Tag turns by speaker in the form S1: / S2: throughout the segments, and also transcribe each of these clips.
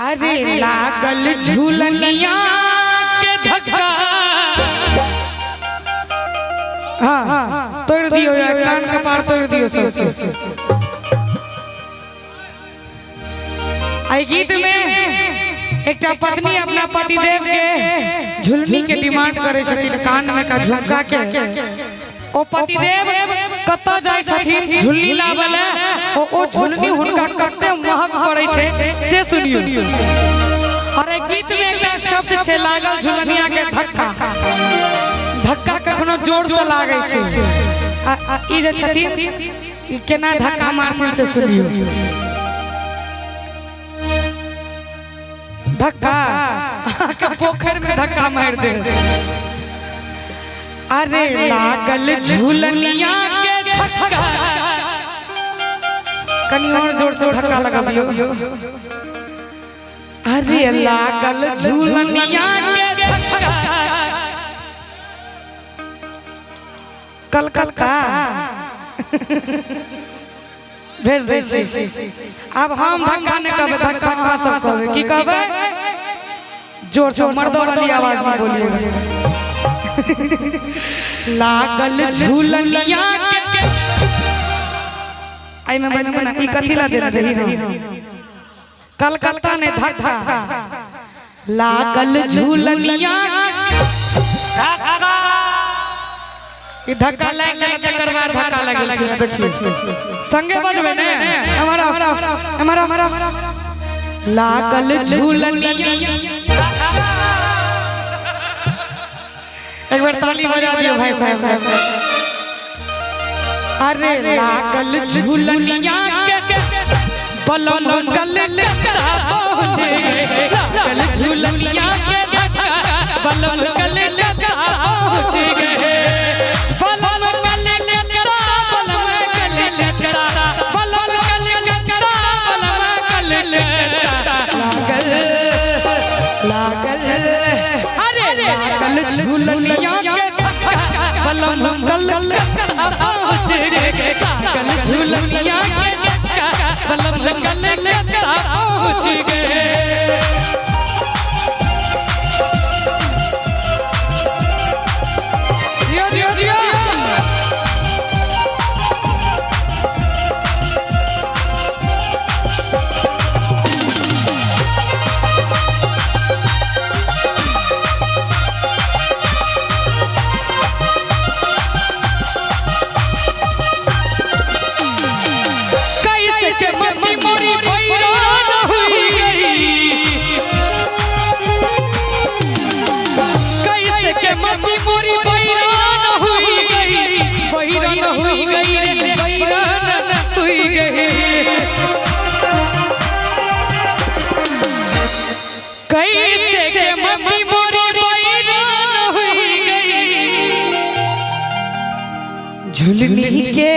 S1: अरे लागल झूलनिया के धक्का। हाँ तोड़ दियो यार, कान का पार तोड़ दियो सब। आई गीत में एक पत्नी अपना पतिदेव के झुलनी के डिमांड करे छथिन, कान में का झुमका के। ओ पतिदेव कत्ता जाय छथिन झुलनी लावले, ओ झुलनी हुनका कते महक पड़ै छै से सुनियो। और एक गीत में एकटा शब्द छै लागल झुलनिया के धक्का। धक्का कखनो जोर से लागै छै, ई जे छथिन ई केना धक्का मारथिन से सुनियो। धक्का पोखर में धक्का मार दे। अरे लागल झूलनिया के धक्का, कनी और जोर से धक्का लगाबियो। अरे लागल झूलनिया के धक्का, कलकत्ता भेज दे। अब हम धक्का नहीं कहबे, धक्का कहाँ सब कहबे, की कहबे जोर से मर्दों वाली आवाज में बोलिए। लागल झूलनिया के आई में बचपन ई कथी ला दे रही हम कलकत्ता ने धक्का। लागल झूलनिया ई धक्का लग तकर बाद धक्का लगल। देखिए संगे बजबे ने हमारा लागल झूलनिया। एक बार ताली बजा दियो भाई साहब। अरे लागल झूलनिया के बलम गल पहुंचे, लागल झूलनिया के बलम गल पहुंचे गए। झूलनिया के बलम गल पहुंचे गए, झूलनिया के बलम गल पहुंचे गए। झुलनी के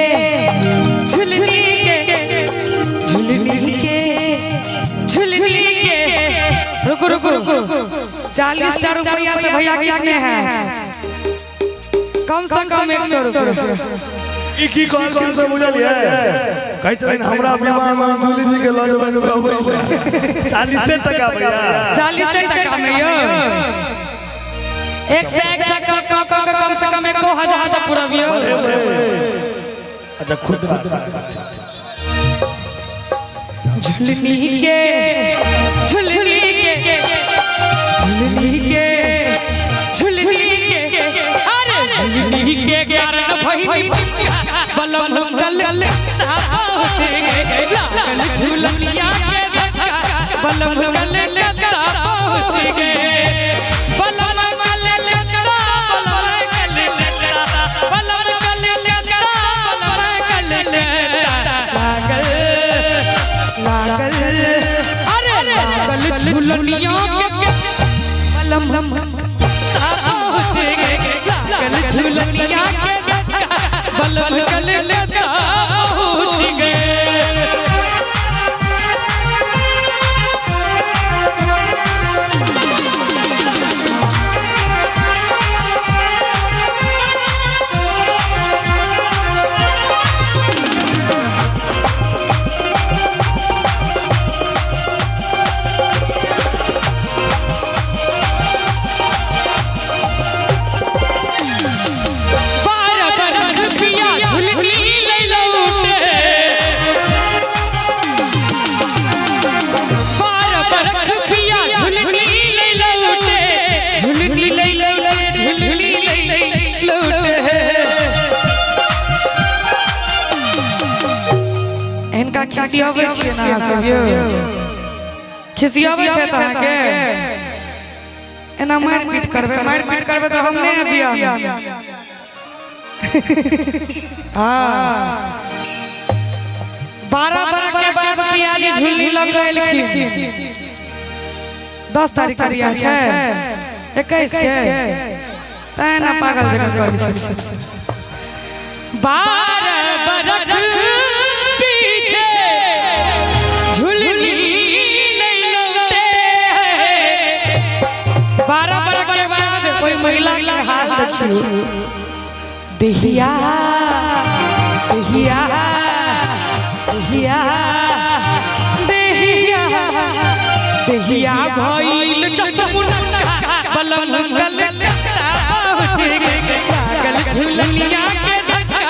S1: झुलनी के झुलनी के झुलनी के रुको रुको रुको 40 रुपया से भैया किसने है, कम से कम 100 रुपया।
S2: की कॉल से बुझल है कहि छन हमरा विवाह में दूली जी के लऽ जेबै कहबै 40 टका भैया, 40
S1: टका में यो 1 से 1 कम से कम 1000 पूरा भी हो।
S2: अच्छा खुद
S1: झुलनी के झुलनी के झुलनी के झुलनी के अरे झुलनी के कारण भई बलम गल पहुंचे गए, झुलनिया के बलम गल पहुंचे गए। झुलनिया के बलम पहुंचे गए, झुलनिया के बलम गल पहुंच गए। खिसियावे छियै ना सभियो खिसियावे छै त के एना मार पीट करबे तो हम नहीं बिया हां 12 बरस के बाद पियाजी झुली लग गइल खी 10 तारीख के दिया छै 21 के तना पागल जगह करै छै 12 बरस पीछे झुली नहीं लौटे 12 बरस के बाद कोई महिला के हाथ देखियो देहिया देहिया देहिया देहिया देहिया भइल जसमुनका बलम गल पहुंच गल झुलनिया के धक्का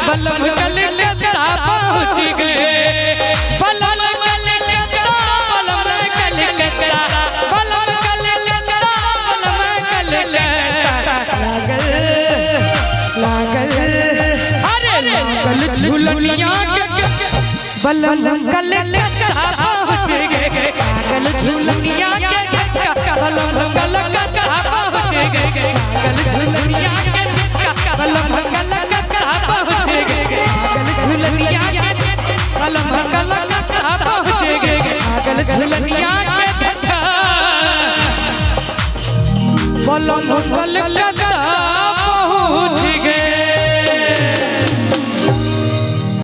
S1: बलम गल पहुंच गए बलम गल बलम गल बलम गल लागल अरे गल झुलनिया के बलम गल पहुंच गए गल झुलनिया के बलम गल पहुंच गए गल झुलनिया के बलम गल पहुंच गए गल झुलनिया के बलम गल पहुंच गए गल झुलनिया के बलम गल